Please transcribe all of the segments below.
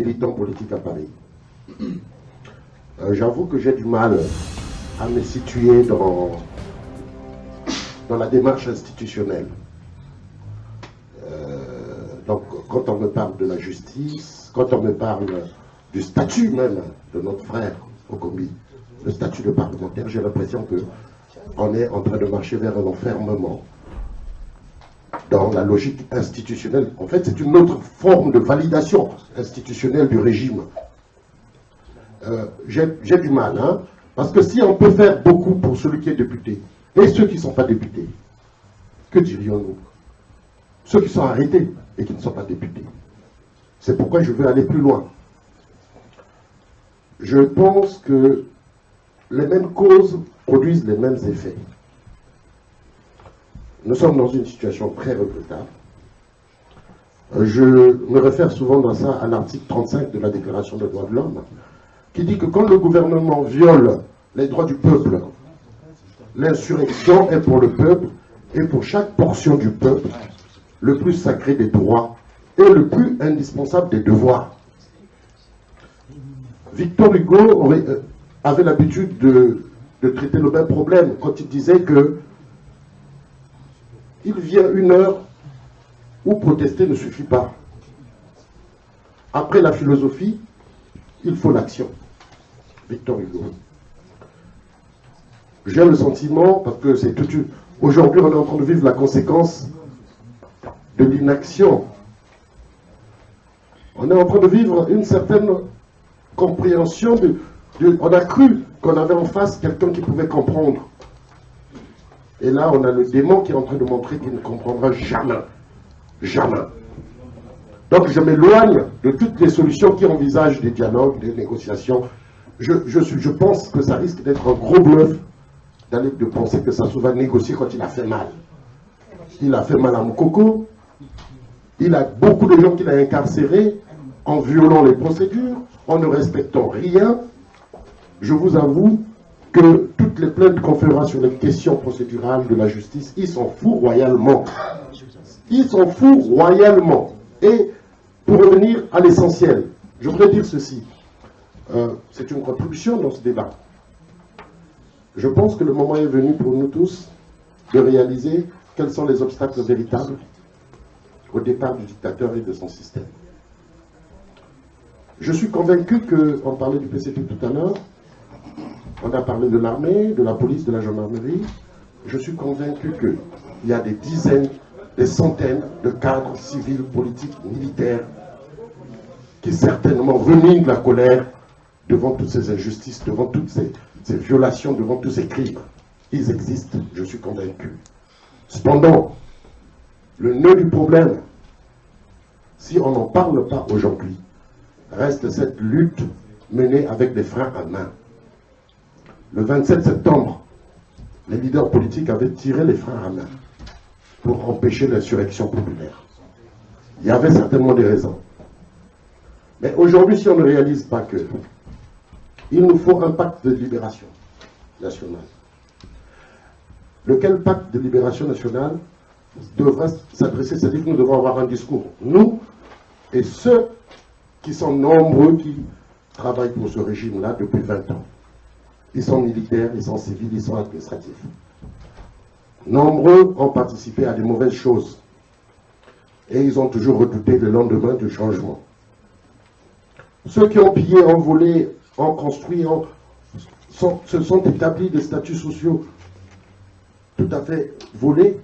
militant politique à Paris. J'avoue que j'ai du mal à me situer dans la démarche institutionnelle. Donc, quand on me parle de la justice, quand on me parle du statut même de notre frère Okombi, le statut de parlementaire, j'ai l'impression qu'on est en train de marcher vers un enfermement dans la logique institutionnelle. En fait, c'est une autre forme de validation institutionnelle du régime. J'ai du mal, hein, parce que si on peut faire beaucoup pour celui qui est député, et ceux qui ne sont pas députés, que dirions-nous? Ceux qui sont arrêtés et qui ne sont pas députés. C'est pourquoi je veux aller plus loin. Je pense que les mêmes causes produisent les mêmes effets. Nous sommes dans une situation très regrettable. Je me réfère souvent dans ça à l'article 35 de la Déclaration des droits de l'homme, qui dit que quand le gouvernement viole les droits du peuple, l'insurrection est pour le peuple et pour chaque portion du peuple le plus sacré des droits et le plus indispensable des devoirs. Victor Hugo avait l'habitude de traiter le même problème quand il disait que il vient une heure où protester ne suffit pas. Après la philosophie, il faut l'action. Victor Hugo. J'ai le sentiment, parce que c'est tout. Aujourd'hui, on est en train de vivre la conséquence de l'inaction. On est en train de vivre une certaine compréhension on a cru qu'on avait en face quelqu'un qui pouvait comprendre. Et là, on a le démon qui est en train de montrer qu'il ne comprendra jamais. Jamais. Donc, je m'éloigne de toutes les solutions qui envisagent des dialogues, des négociations. Je pense que ça risque d'être un gros bluff de penser que ça se va négocier quand il a fait mal. Il a fait mal à Moukoko. Il a beaucoup de gens qu'il a incarcérés en violant les procédures, en ne respectant rien. Je vous avoue que toutes les plaintes qu'on fera sur les questions procédurales de la justice, ils s'en foutent royalement. Ils s'en foutent royalement. Et pour revenir à l'essentiel, je voudrais dire ceci. C'est une contribution dans ce débat. Je pense que le moment est venu pour nous tous de réaliser quels sont les obstacles véritables au départ du dictateur et de son système. Je suis convaincu on parlait du PCP tout à l'heure, on a parlé de l'armée, de la police, de la gendarmerie. Je suis convaincu qu'il y a des dizaines, des centaines de cadres civils, politiques, militaires qui certainement reminent la colère devant toutes ces injustices, devant toutes ces violations, devant tous ces crimes. Ils existent, je suis convaincu. Cependant, le nœud du problème, si on n'en parle pas aujourd'hui, reste cette lutte menée avec des freins à main. Le 27 septembre, les leaders politiques avaient tiré les freins à main pour empêcher l'insurrection populaire. Il y avait certainement des raisons. Mais aujourd'hui, si on ne réalise pas que il nous faut un pacte de libération nationale, lequel pacte de libération nationale devra s'adresser, c'est-à-dire que nous devons avoir un discours, nous et ceux qui sont nombreux qui travaillent pour ce régime-là depuis 20 ans. Ils sont militaires, ils sont civils, ils sont administratifs. Nombreux ont participé à des mauvaises choses. Et ils ont toujours redouté le lendemain du changement. Ceux qui ont pillé, ont volé, ont construit, se sont établis des statuts sociaux tout à fait volés,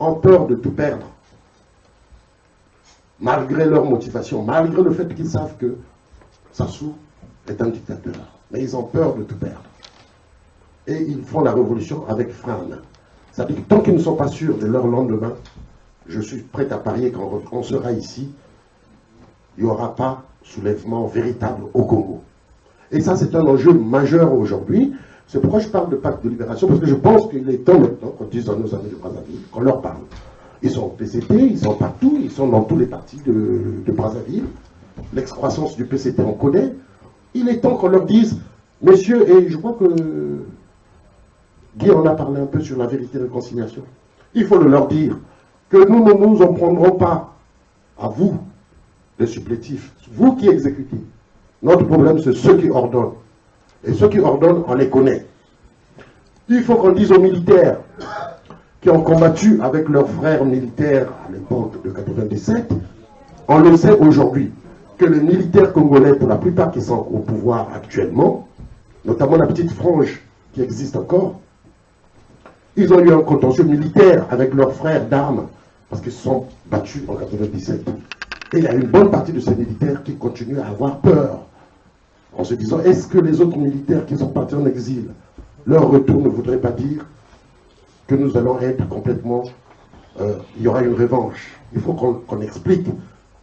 ont peur de tout perdre. Malgré leur motivation, malgré le fait qu'ils savent que Sassou est un dictateur. Mais ils ont peur de tout perdre. Et ils font la révolution avec frein à main. C'est-à-dire que tant qu'ils ne sont pas sûrs de leur lendemain, je suis prêt à parier quand on sera ici, il n'y aura pas soulèvement véritable au Congo. Et ça, c'est un enjeu majeur aujourd'hui. C'est pourquoi je parle de pacte de libération, parce que je pense qu'il est temps maintenant qu'on dise à nos amis de Brazzaville, qu'on leur parle. Ils sont au PCT, ils sont partout, ils sont dans tous les partis de Brazzaville. L'excroissance du PCT, on connaît. Il est temps qu'on leur dise, messieurs, et je crois que Guy en a parlé un peu sur la vérité et la réconciliation. Il faut leur dire que nous ne nous en prendrons pas à vous, les supplétifs, vous qui exécutez. Notre problème, c'est ceux qui ordonnent. Et ceux qui ordonnent, on les connaît. Il faut qu'on dise aux militaires qui ont combattu avec leurs frères militaires à l'époque de 97, on le sait aujourd'hui, que les militaires congolais, pour la plupart qui sont au pouvoir actuellement, notamment la petite frange qui existe encore, ils ont eu un contentieux militaire avec leurs frères d'armes, parce qu'ils se sont battus en 97. Et il y a une bonne partie de ces militaires qui continuent à avoir peur, en se disant, est-ce que les autres militaires qui sont partis en exil, leur retour ne voudrait pas dire que nous allons être complètement... il y aura une revanche. Il faut qu'on explique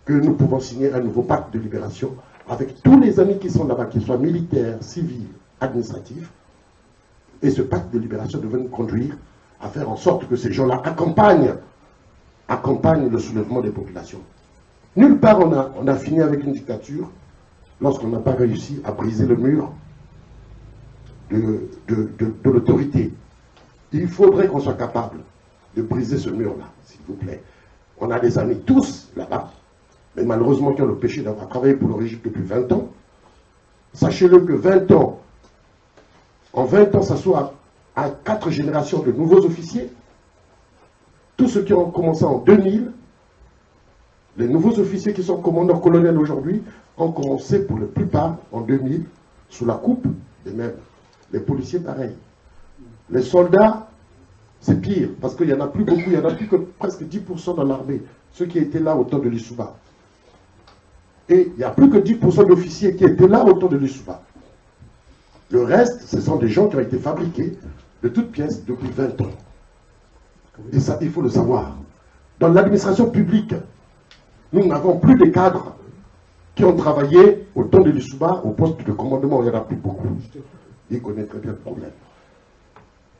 que nous pouvons signer un nouveau pacte de libération avec tous les amis qui sont là-bas, qu'ils soient militaires, civils, administratifs. Et ce pacte de libération devait nous conduire à faire en sorte que ces gens-là accompagnent le soulèvement des populations. Nulle part on a fini avec une dictature lorsqu'on n'a pas réussi à briser le mur de l'autorité. Il faudrait qu'on soit capable de briser ce mur-là, s'il vous plaît. On a des amis tous là-bas, mais malheureusement qui ont le péché d'avoir travaillé pour le régime depuis 20 ans. Sachez-le que 20 ans, en 20 ans, ça soit à 4 générations de nouveaux officiers. Tous ceux qui ont commencé en 2000, les nouveaux officiers qui sont commandeurs colonels aujourd'hui, ont commencé pour la plupart en 2000, sous la coupe des mêmes. Les policiers, pareil. Les soldats, c'est pire, parce qu'il n'y en a plus beaucoup, il n'y en a plus que presque 10% dans l'armée, ceux qui étaient là au temps de l'Issouba. Et il n'y a plus que 10% d'officiers qui étaient là au temps de l'Issouba. Le reste, ce sont des gens qui ont été fabriqués de toutes pièces depuis 20 ans. Et ça, il faut le savoir. Dans l'administration publique, nous n'avons plus de cadres qui ont travaillé au temps de l'Issouba au poste de commandement. Il n'y en a plus beaucoup. Ils connaissent très bien le problème.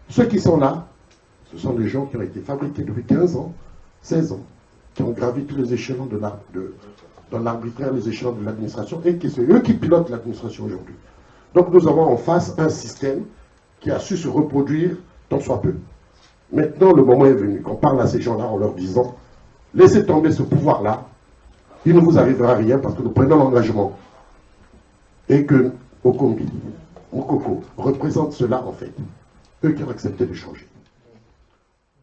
Ceux qui sont là, ce sont des gens qui ont été fabriqués depuis 15 ans, 16 ans, qui ont gravi tous les échelons dans l'arbitraire, les échelons de l'administration, et c'est eux qui pilotent l'administration aujourd'hui. Donc nous avons en face un système qui a su se reproduire tant soit peu. Maintenant, le moment est venu qu'on parle à ces gens-là en leur disant « Laissez tomber ce pouvoir-là, il ne vous arrivera rien parce que nous prenons l'engagement. » Et que Okombi, Mokoko, représente cela en fait. Eux qui ont accepté de changer.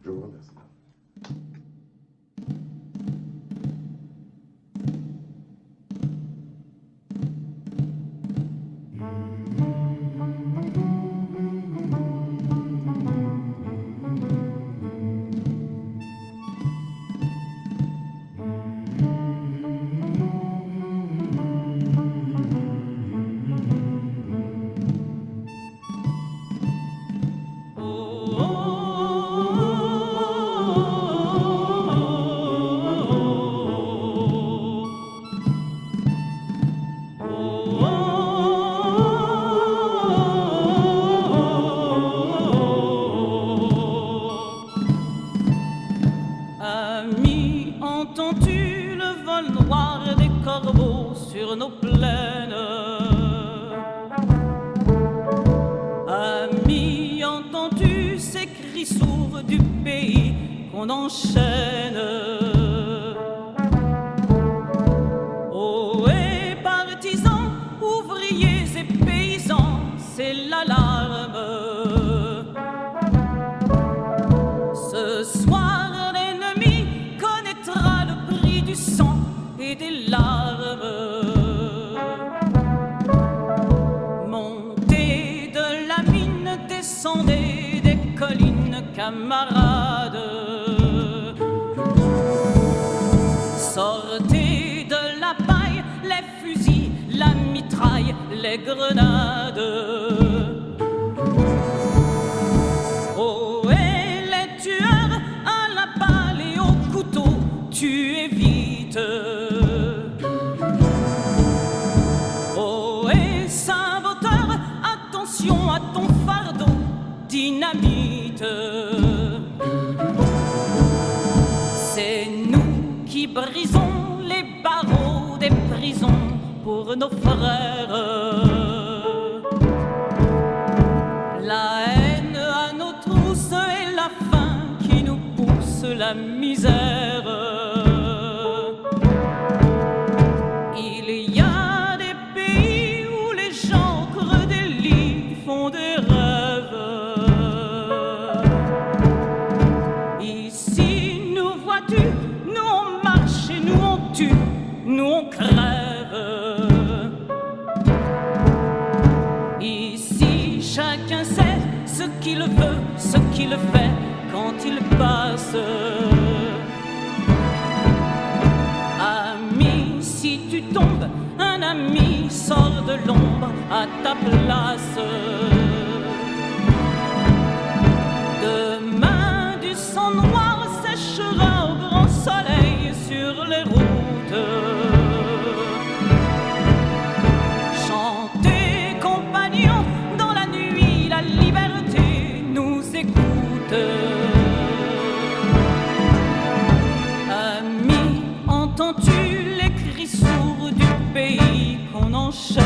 Je vous remercie. qu'il fait quand il passe. Ami, si tu tombes, un ami sort de l'ombre à ta place. Demain, du sang noir séchera au grand soleil sur les routes. Chantez, compagnons, dans la nuit, la liberté nous écoute. Ami, entends-tu les cris sourds du pays qu'on enchaîne?